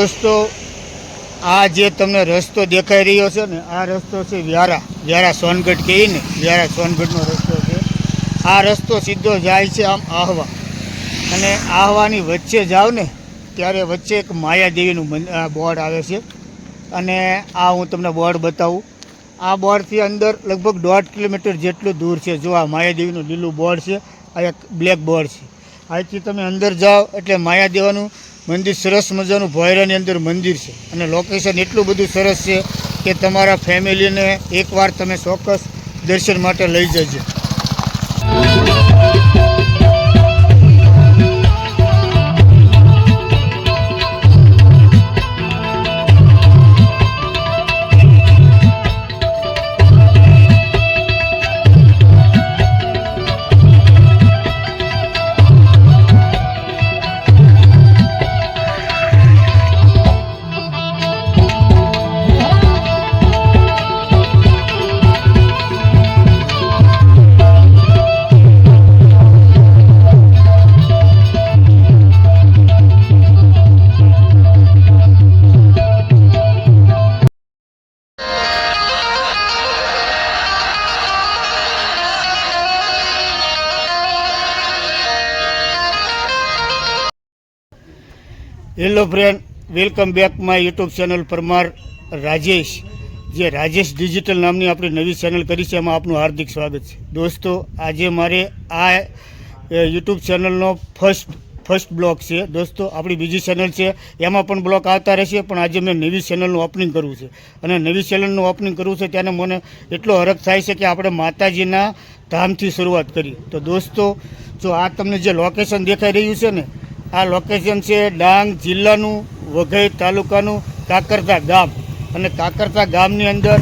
दोस्तों आ जे तमने रस्तो देखाई रह्यो छे ने आ रस्तो छे व्यारा सोनगढ़ कही ने व्यारा सोनगढ़ नो रस्तो छे। आ रस्तो सीधो जाय छे आम आहवा अने आहवानी वच्चे जाव ने त्यारे वच्चे एक मायादेवीनुं बोर्ड आवे छे अने आ हूँ तमने बोर्ड बतावुं। आ बोर्डथी अंदर लगभग 1.5 किलोमीटर जेटલું दूर छे। जो आ मायादेवीनुं લીલું બોર્ડ छे, आ एक ब्लेक बोर्ड छे। અહીંથી તમે અંદર જાઓ એટલે માયાદેવાનું મંદિર સરસ મજાનું ભોયરાની અંદર મંદિર છે અને લોકેશન એટલું બધું સરસ છે કે તમારા ફેમિલીને એકવાર તમે ચોક્કસ દર્શન માટે લઈ જજો। Hello friend, welcome back my YouTube channel Parmar Rajesh. जे राजेश डिजिटल नामनी अपनी नवी चैनल करी है एमां आपनुं हार्दिक स्वागत है। दोस्तों आज मारे आ यूट्यूब चैनलनो फर्स्ट ब्लॉग है। दोस्तों अपनी बीजी चैनल है एमां पण ब्लॉग आवता रहेशे, पण आज मैं नवी चैनलનું ओपनिंग करवुं छे अने नवी चैनलનું ओपनिंग करवुं छे त्यारे मने एटलो हरख थाय छे कि आपणे माताजीना धामथी शरूआत करीए। तो दोस्तों जो आ तमने जे लोकेशन देखाई रह्युं छे ने आ लोकेशन है डांग जिल्लाનું વઘઈ તાલુકાનું કાકરતા ગામ અને કાકરતા ગામની અંદર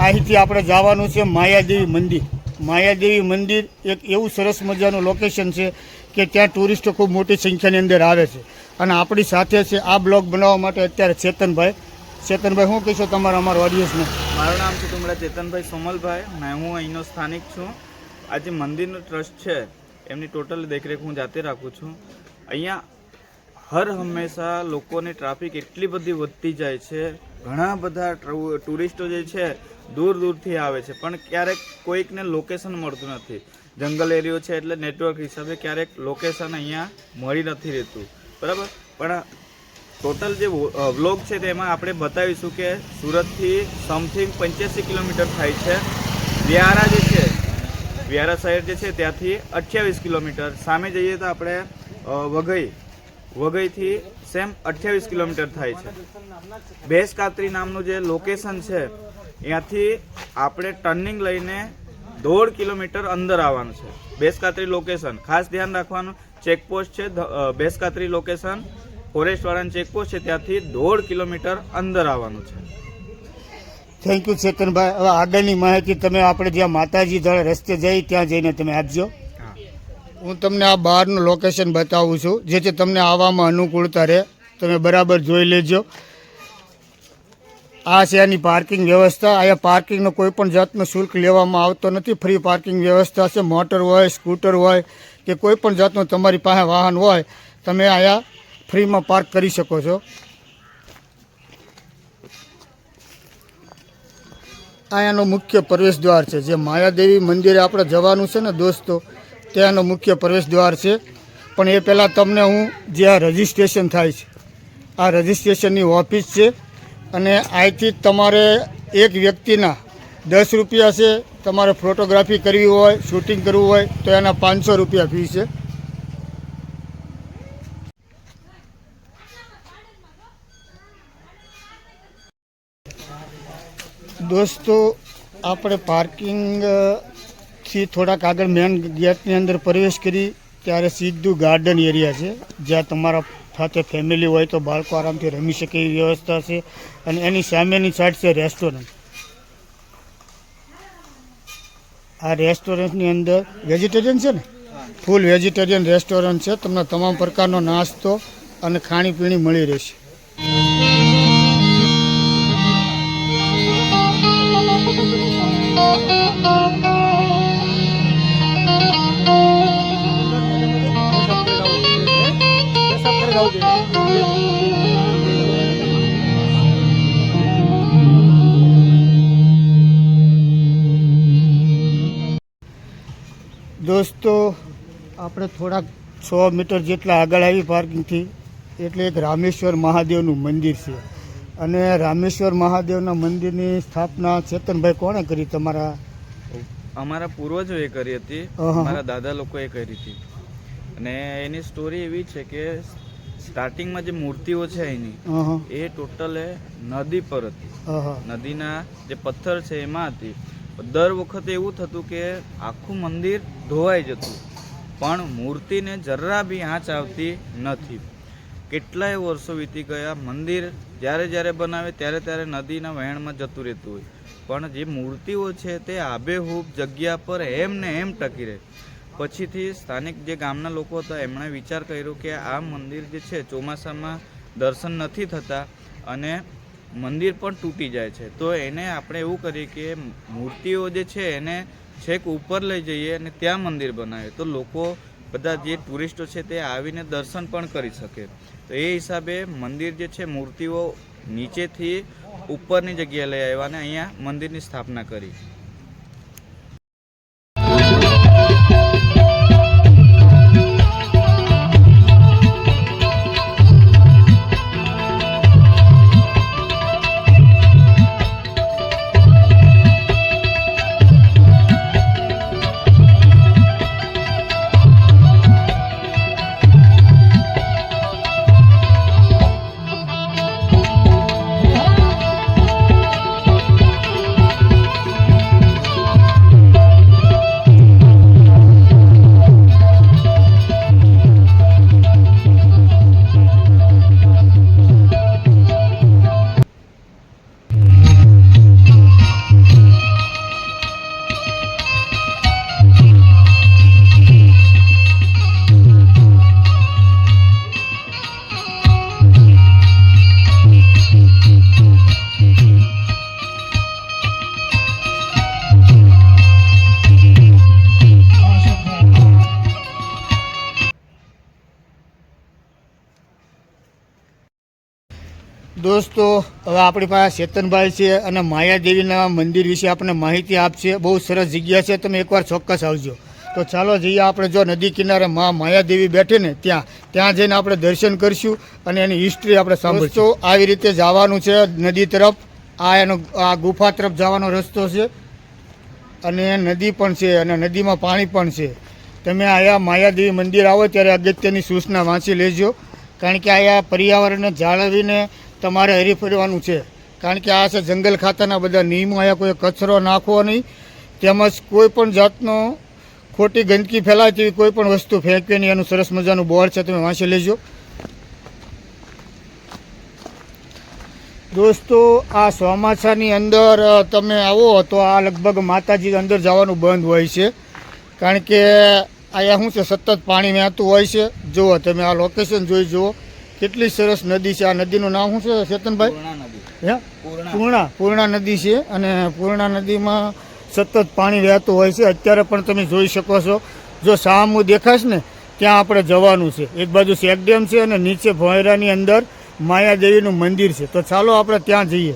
અહીંથી આપણે જવાનું છે માયાદેવી મંદિર। માયાદેવી મંદિર એક એવું સરસ મજાનું લોકેશન છે કે ત્યાં ટુરિસ્ટો ખૂબ મોટી સંખ્યાની અંદર આવે છે અને આપણી સાથે છે આ બ્લોગ બનાવવા માટે અત્યારે ચેતનભાઈ। ચેતનભાઈ શું કહેશો તમારા અમારા ઓડિયન્સને? મારું નામ છે તુમડા ચેતનભાઈ સોમલભાઈ, मैं હું અહીંનો સ્થાનિક છું। આ જે મંદિરનો ટ્રસ્ટ છે એમની ટોટલ દેખરેખ હું જાતે રાખું છું। અહીંયા હર હંમેશા લોકોની ટ્રાફિક એટલી બધી વધતી જાય છે, ઘણા બધા ટુરિસ્ટો જે છે દૂર દૂરથી આવે છે, પણ ક્યારેક કોઈકને લોકેશન મળતું નથી। જંગલ એરિયો છે એટલે નેટવર્ક હિસાબે ક્યારેક લોકેશન અહીંયા મળી નથી રહેતું, બરાબર। પણ ટોટલ જે વ્લોગ છે તેમાં આપણે બતાવીશું કે સુરતથી સમથિંગ 85 કિલોમીટર થાય છે। વ્યારા જે છે, વ્યારા શહેર જે છે ત્યાંથી 28 કિલોમીટર। સામે જઈએ તો આપણે વઘઈથી સેમ 28 કિલોમીટર થાય છે। ભેંસકાતરી નામનું જે લોકેશન છે ત્યાંથી આપણે ટર્નિંગ લઈને 1.5 કિલોમીટર અંદર આવવાનું છે। ભેંસકાતરી લોકેશન ખાસ ધ્યાન રાખવાનું, ચેકપોસ્ટ છે ભેંસકાતરી લોકેશન, ફોરેસ્ટવાળાની ચેકપોસ્ટ છે ત્યાંથી 1.5 કિલોમીટર અંદર આવવાનું છે। Thank you Chetanbhai. હવે આગળની માહિતી તમે આપણે જ્યાં માતાજી ધારે રસ્તે જઈ ત્યાં જઈને તમે આપજો। હું તમને આ બહારનું લોકેશન બતાવું છું જેથી તમને આવવામાં અનુકૂળતા રહે, તમે બરાબર જોઈ લેજો। આ છે આની પાર્કિંગ વ્યવસ્થા। અહીંયા પાર્કિંગનો કોઈ પણ જાતનો શુલ્ક લેવામાં આવતો નથી, ફ્રી પાર્કિંગ વ્યવસ્થા છે। મોટર હોય, સ્કૂટર હોય કે કોઈ પણ જાતનું તમારી પાસે વાહન હોય તમે અહીંયા ફ્રીમાં પાર્ક કરી શકો છો। અહીંયાનો મુખ્ય પ્રવેશ દ્વાર છે। જે માયાદેવી મંદિરે આપણે જવાનું છે ને દોસ્તો, ત્યાંનો મુખ્ય પ્રવેશ દ્વાર છે। પણ એ પહેલાં તમને હું જે આ રજિસ્ટ્રેશન થાય છે, આ રજિસ્ટ્રેશનની ઓફિસ છે અને અહીંથી તમારે એક વ્યક્તિના 10 રૂપિયા છે। તમારે ફોટોગ્રાફી કરવી હોય, શૂટિંગ કરવું હોય તો એના 500 રૂપિયા ફી છે। દોસ્તો આપણે પાર્કિંગથી થોડાક આગળ મેન ગેટની અંદર પ્રવેશ કરી ત્યારે સીધું ગાર્ડન એરિયા છે જ્યાં તમારા સાથે ફેમિલી હોય તો બાળકો આરામથી રમી શકે એવી વ્યવસ્થા છે અને એની સામેની સાઈડ છે રેસ્ટોરન્ટ। આ રેસ્ટોરન્ટની અંદર વેજીટેરિયન છે ને, ફૂલ વેજીટેરિયન રેસ્ટોરન્ટ છે। તમને તમામ પ્રકારનો નાસ્તો અને ખાણીપીણી મળી રહેશે। આપણે થોડાક 100 મીટર જેટલા આગળ આવી પાર્કિંગથી એટલે એક રામેશ્વર મહાદેવનું મંદિર છે. અને રામેશ્વર મહાદેવના મંદિરની સ્થાપના ચેતનભાઈ કોણે કરી? તમારા અમારા પૂર્વજોએ કરી હતી, અહં. મારા દાદા લોકોએ કરી હતી. અને એની સ્ટોરી એવી છે કે સ્ટાર્ટિંગમાં જે મૂર્તિઓ છે એની અહં, એ ટોટલ નદી પર હતી. અહં, નદીના જે પથ્થર છે એમાં હતી. દર વખતે એવું થતું કે આખું મંદિર ધોવાઈ જતું, પણ મૂર્તિને જરા બી આંચ આવતી નથી. કેટલાય વર્ષો વીતી ગયા, મંદિર જ્યારે જ્યારે બનાવે ત્યારે ત્યારે નદીના વહેણમાં જતું રહેતું હોય, પણ જે મૂર્તિઓ છે તે આબેહૂબ જગ્યા પર એમ ને એમ ટકી રહે. પછીથી સ્થાનિક જે ગામના લોકો હતા એમણે વિચાર કર્યો કે આ મંદિર જે છે ચોમાસામાં દર્શન નથી થતા અને મંદિર પણ તૂટી જાય છે, તો એને આપણે એવું કરીએ કે મૂર્તિઓ જે છે એને છેક ઉપર લઈ જઈએ અને ત્યાં મંદિર બનાવીએ, તો લોકો બધા જે ટુરિસ્ટો છે તે આવીને દર્શન પણ કરી શકે. તો એ હિસાબે મંદિર જે છે મૂર્તિઓ નીચેથી ઉપરની જગ્યાએ લઈ આવ્યા અને અહીંયા મંદિરની સ્થાપના કરી. દોસ્તો, હવે આપણી પાસે ચેતનભાઈ છે અને માયાદેવીના મંદિર વિશે આપણને માહિતી આપશે. બહુ સરસ જગ્યા છે, તમે એકવાર ચોક્કસ આવજો. તો ચાલો જઈએ, આપણે જો નદી કિનારે માયાદેવી બેઠે ને ત્યાં જઈને આપણે દર્શન કરીશું અને એની હિસ્ટ્રી આપણે સાંભળીશું. તો આવી રીતે જવાનું છે નદી તરફ. આ ગુફા તરફ જવાનો રસ્તો છે અને નદી પણ છે અને નદીમાં પાણી પણ છે. તમે અહીંયા માયાદેવી મંદિર આવો ત્યારે અગત્યની સૂચના વાંચી લેજો, કારણ કે અહીંયા પર્યાવરણને જાળવીને તમારે હરીફરવાનું છે. કારણ કે આ છે જંગલ ખાતાના બધા નિયમો. અહીંયા કોઈ કચરો નાખવો નહીં, તેમજ કોઈ પણ જાતનો ખોટી ગંદકી ફેલાય તેવી કોઈ પણ વસ્તુ ફેંકવી નહીં. એનું સરસ મજાનું બોર્ડ છે, તમે વાંચી લેજો. દોસ્તો, આ ચોમાસાની અંદર તમે આવો તો આ લગભગ માતાજી અંદર જવાનું બંધ હોય છે, કારણ કે અહીંયા શું છે સતત પાણી વહેતું હોય છે. જુઓ તમે આ લોકેશન જોઈ જુઓ, કેટલી સરસ નદી છે. આ નદીનું નામ શું છે ચેતનભાઈ? હે, પૂર્ણા નદી છે. અને પૂર્ણા નદીમાં સતત પાણી વહેતું હોય છે. અત્યારે પણ તમે જોઈ શકો છો, જો સામું દેખાશ ને ત્યાં આપણે જવાનું છે. એક બાજુ શેક ડેમ છે અને નીચે ભોંયરાની અંદર માયાદેવીનું મંદિર છે. તો ચાલો આપણે ત્યાં જઈએ.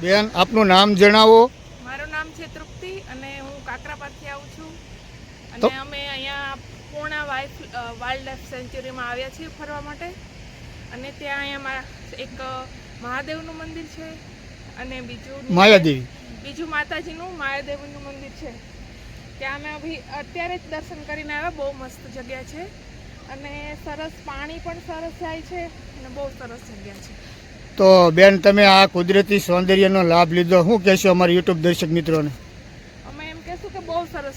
બેન, આપનું નામ જણાવો. મારું નામ છે તૃપ્તિ અને હું કાકરાપારથી આવું છું. તો- અને અમે અહીંયા પૂર્ણા વાઇલ્ડ લાઈફ સેન્ચ્યુરીમાં આવ્યા છીએ ફરવા માટે. અને ત્યાં અહીંયા એક મહાદેવનું મંદિર છે અને બીજું માતાજીનું માયાદેવીનું મંદિર છે. ત્યાં અમે અત્યારે જ દર્શન કરીને આવ્યા. બહુ મસ્ત જગ્યા છે અને સરસ પાણી પણ સરસ જાય છે અને બહુ સરસ જગ્યા છે. તો બેન, તમે આ કુદરતી સૌંદર્યનો લાભ લીધો, શું કહેશો અમારા યુટ્યુબ દર્શક મિત્રોને? અમે એમ કહેશું કે બહુ સરસ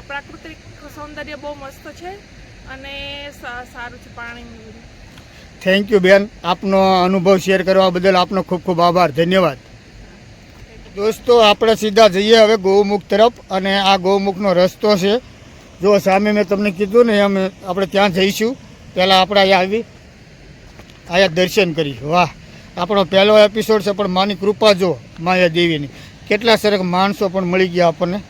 પ્રાકૃતિક સૌંદર્ય બહુ મસ્ત છે અને સારું છે પાણી. થેન્ક યુ બેન, આપનો અનુભવ શેર કરવા બદલ આપનો ખૂબ ખૂબ આભાર, ધન્યવાદ. દોસ્તો, આપણે સીધા જઈએ હવે ગૌમુખ તરફ. અને આ ગૌમુખનો રસ્તો છે, જો સામે મેં તમને કીધું ને એમ આપણે ત્યાં જઈશું. પહેલાં આપણે અહીંયા દર્શન કરી. વાહ, આપણો પહેલો એપિસોડ છે, પણ માની કૃપા જો માયાદેવીની, કેટલા સરસ માણસો પણ મળી ગયા આપણને.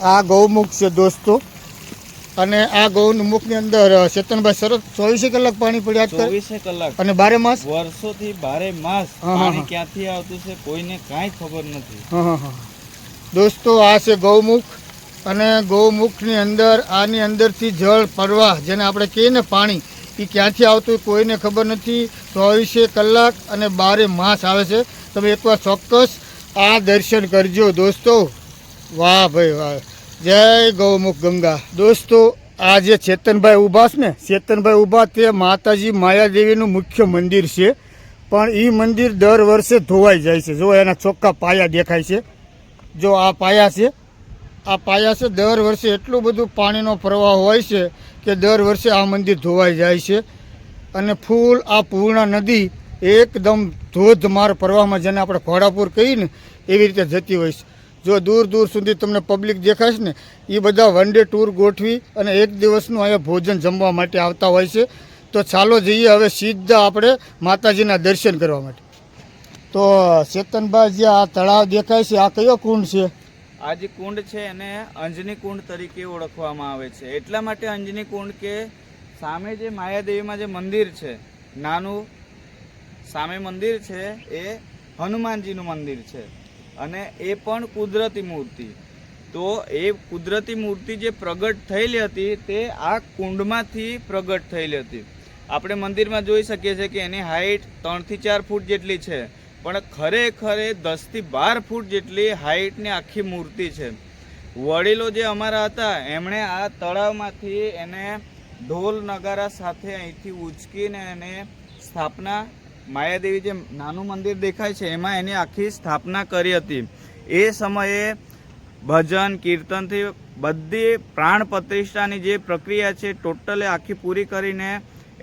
આ ગૌમુખ છે દોસ્તો. અને આ ગૌમુખની અંદર ચેતનભાઈ સરસ 24 કલાક પાણી પડ્યા જ કરે 24 કલાક અને 12 માસ વર્ષોથી 12 માસ હા, હા, પાણી હા. ક્યાંથી આવતું છે કોઈને કાંઈ ખબર નથી. હા હા હા દોસ્તો આ છે ગૌમુખ અને ગૌમુખની અંદર આની અંદરથી જળ પ્રવાહ જેને આપણે કહીએ ને પાણી એ ક્યાંથી આવતું કોઈને ખબર નથી. 24 કલાક અને 12 માસ આવે છે. તમે એકવાર ચોક્કસ આ દર્શન કરજો દોસ્તો. વાહ ભાઈ વાહ, જય ગૌમુખ ગંગા. દોસ્તો આ જે ચેતનભાઈ ઊભા છે ને, ચેતનભાઈ ઊભા તે માતાજી માયાદેવીનું મુખ્ય મંદિર છે, પણ એ મંદિર દર વર્ષે ધોવાઈ જાય છે. જો એના ચોખ્ખા પાયા દેખાય છે. જો આ પાયા છે, આ પાયા છે. દર વર્ષે એટલું બધું પાણીનો પ્રવાહ હોય છે કે દર વર્ષે આ મંદિર ધોવાઈ જાય છે. અને ફૂલ આ પૂર્ણા નદી એકદમ ધોધમાર પ્રવાહમાં, જેને આપણે ઘોડાપુર કહીએ ને એવી રીતે જતી હોય છે. જો દૂર દૂર સુધી તમને પબ્લિક દેખાશે ને એ બધા વન ડે ટૂર ગોઠવી અને એક દિવસનું અહીંયા ભોજન જમવા માટે આવતા હોય છે. તો ચાલો જઈએ હવે સીધા આપણે માતાજીના દર્શન કરવા માટે. તો ચેતનભાઈ જે આ તળાવ દેખાય છે આ કયો કુંડ છે? આ જે કુંડ છે એને અંજની કુંડ તરીકે ઓળખવામાં આવે છે. એટલા માટે અંજની કુંડ કે સામે જે માયાદેવીમાં જે મંદિર છે નાનું, સામે મંદિર છે એ હનુમાનજીનું મંદિર છે અને એ પણ કુદરતી મૂર્તિ. તો એ કુદરતી મૂર્તિ જે પ્રગટ થયેલી હતી તે આ કુંડમાંથી પ્રગટ થયેલી હતી. આપણે મંદિરમાં જોઈ શકીએ છીએ કે એની હાઈટ 3 થી 4 ફૂટ જેટલી છે, પણ ખરેખર 10 થી 12 ફૂટ જેટલી હાઈટની આખી મૂર્તિ છે. વડીલો જે અમારા હતા એમણે આ તળાવમાંથી એને ઢોલ નગારા સાથે અહીંથી ઉચકીને એને સ્થાપના, માયાદેવી જે નાનું મંદિર દેખાય છે એમાં એની આખી સ્થાપના કરી હતી. એ સમયે ભજન કીર્તનથી બધી પ્રાણ પ્રતિષ્ઠાની જે પ્રક્રિયા છે ટોટલી આખી પૂરી કરીને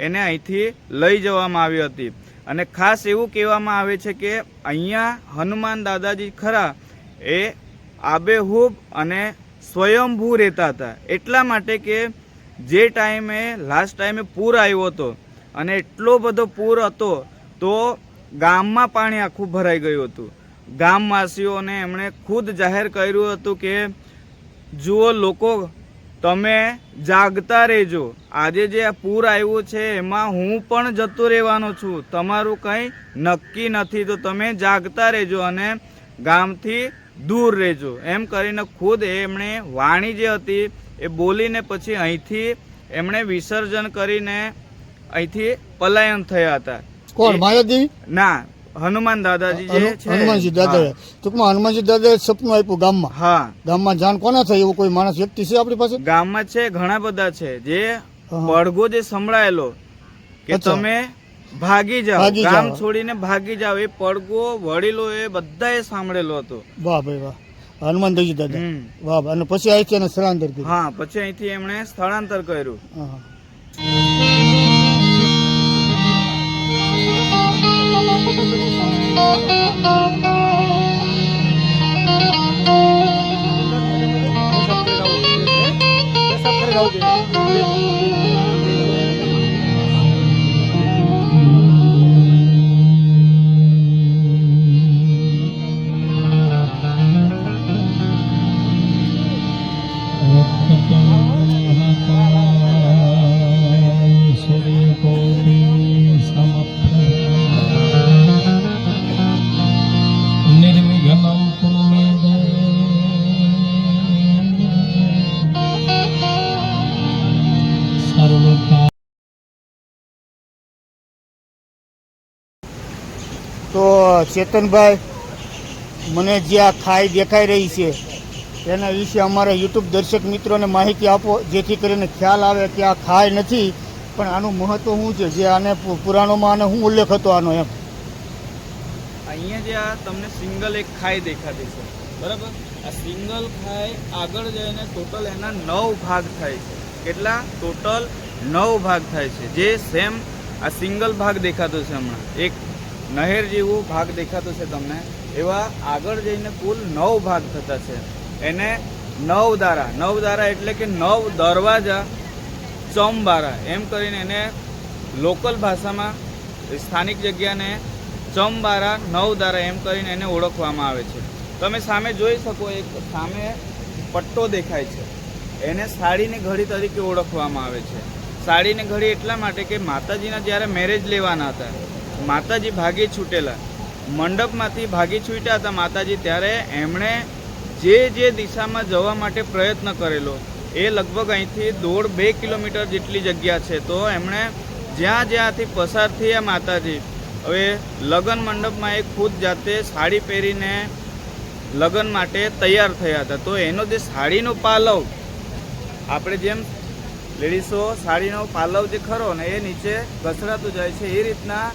એને અહીંથી લઈ જવામાં આવી હતી. અને ખાસ એવું કહેવામાં આવે છે કે અહીંયા હનુમાન દાદાજી ખરા એ આબેહૂબ અને સ્વયંભૂ રહેતા હતા. એટલા માટે કે જે ટાઈમે લાસ્ટ ટાઈમે પૂર આવ્યો હતો અને એટલો બધો પૂર હતો તો ગામમાં પાણી આખું ભરાઈ ગયું હતું. ગામવાસીઓને એમણે ખુદ જાહેર કર્યું હતું કે જુઓ લોકો, તમે જાગતા રહેજો. આજે જે આ પૂર આવ્યું છે એમાં હું પણ જતો રહેવાનો છું, તમારું કંઈ નક્કી નથી, તો તમે જાગતા રહેજો અને ગામથી દૂર રહેજો. એમ કરીને ખુદ એમણે વાણી જે હતી એ બોલીને પછી અહીંથી એમણે વિસર્જન કરીને અહીંથી પલાયન થયા હતા. કોણ? માયાદેવી? ના, હનુમાન દાદાજી જે છે. હનુમાનજી દાદા. ટૂંકમાં હનુમાનજી દાદાએ સપનું આપ્યું ગામમાં. હા, ગામમાં જાણ કોને થાય એવું કોઈ માણસ વ્યક્તિ છે આપણી પાસે? ગામમાં છે, ઘણા બધા છે. જે પડઘો જે સંભળાયેલો કે અચ્છા. તમે ભાગી જાઓ, ભાગી ગામ જાઓ. છોડીને ભાગી જાઓ, એ પડઘો વડીલો એ બધાએ સાંભળેલો હતો. વાહ ભાઈ વાહ, હનુમાનજી દાદા. હમ. વાહ ભાઈ. અને પછી અહીંથી એને સ્થળાંતર કર્યું. હા, પછી અહીંથી એમણે સ્થળાંતર કર્યું. હા. निर्विघ्नं कुरु मे सर्वथा. તો ચેતનભાઈ, મને જે આ ખાઈ દેખાઈ રહી છે એના વિશે અમારા યુટ્યુબ દર્શક મિત્રોને માહિતી આપો, જેથી કરીને ખ્યાલ આવે કે આ ખાઈ નથી પણ આનું મહત્વ શું છે, જે આને પુરાણોમાં આને શું ઉલ્લેખ હતો આનો એમ. અહીંયા જે આ તમને સિંગલ એક ખાઈ દેખાતી છે, બરાબર? આ સિંગલ ખાઈ આગળ જઈને ટોટલ એના 9 ભાગ થાય છે. કેટલા? ટોટલ 9 ભાગ થાય છે. જે સેમ આ સિંગલ ભાગ દેખાતો છે હમણાં, એક નહેર જેવો ભાગ દેખાતો છે તમને, એવા આગળ જઈને કુલ 9 ભાગ થતા છે. એને 9 દારા, 9 દારા એટલે કે 9 દરવાજા, ચમબારા એમ કરીને એને લોકલ ભાષામાં સ્થાનિક જગ્યાને ચમબારા, 9 દારા એમ કરીને એને ઓળખવામાં આવે છે. તમે સામે જોઈ શકો, એક સામે પટ્ટો દેખાય છે. એને સાડીની ઘડી તરીકે ઓળખવામાં આવે છે. સાડીની ઘડી એટલા માટે કે માતાજીના જ્યારે મેરેજ લેવાના હતા, માતાજી ભાગી છૂટેલા, મંડપમાંથી ભાગી છૂટ્યા હતા માતાજી, ત્યારે એમણે જે દિશામાં જવા માટે પ્રયત્ન કરેલો એ લગભગ અહીંથી 1.5-2 કિલોમીટર જેટલી જગ્યા છે. તો એમણે જ્યાંથી પસાર થયા માતાજી, હવે લગ્ન મંડપમાં એ ખુદ જાતે સાડી પહેરીને લગ્ન માટે તૈયાર થયા હતા. તો એનો જે સાડીનો પાલવ, આપણે જેમ લેડીઝો સાડીનો પાલવ જે ખરો ને એ નીચે ઘસડાતું જાય છે, એ રીતના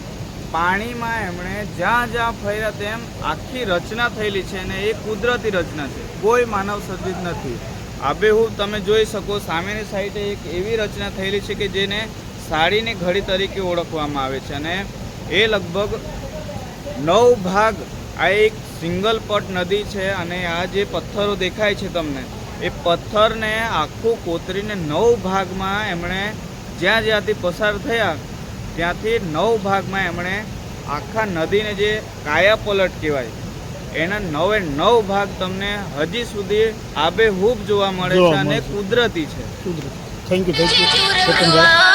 પાણીમાં એમણે જ્યાં ફર્યા તેમ આખી રચના થયેલી છે અને એ કુદરતી રચના છે, કોઈ માનવ સર્જિત નથી. આબેહૂબ તમે જોઈ શકો, સામેની સાઈડે એક એવી રચના થયેલી છે કે જેને સાડીની ઘડી તરીકે ઓળખવામાં આવે છે. અને એ લગભગ 9 ભાગ, આ એક સિંગલ પટ નદી છે અને આ જે પથ્થરો દેખાય છે તમને, એ પથ્થરને આખું કોતરીને 9 ભાગમાં એમણે જ્યાંથી પસાર થયા ત્યાંથી 9 ભાગમાં એમણે આખા નદીને જે કાયાપલટ કહેવાય એના 9 ભાગ તમને હજી સુધી આબેહૂબ જોવા મળે છે અને કુદરતી છે. Thank you Ketanbhai.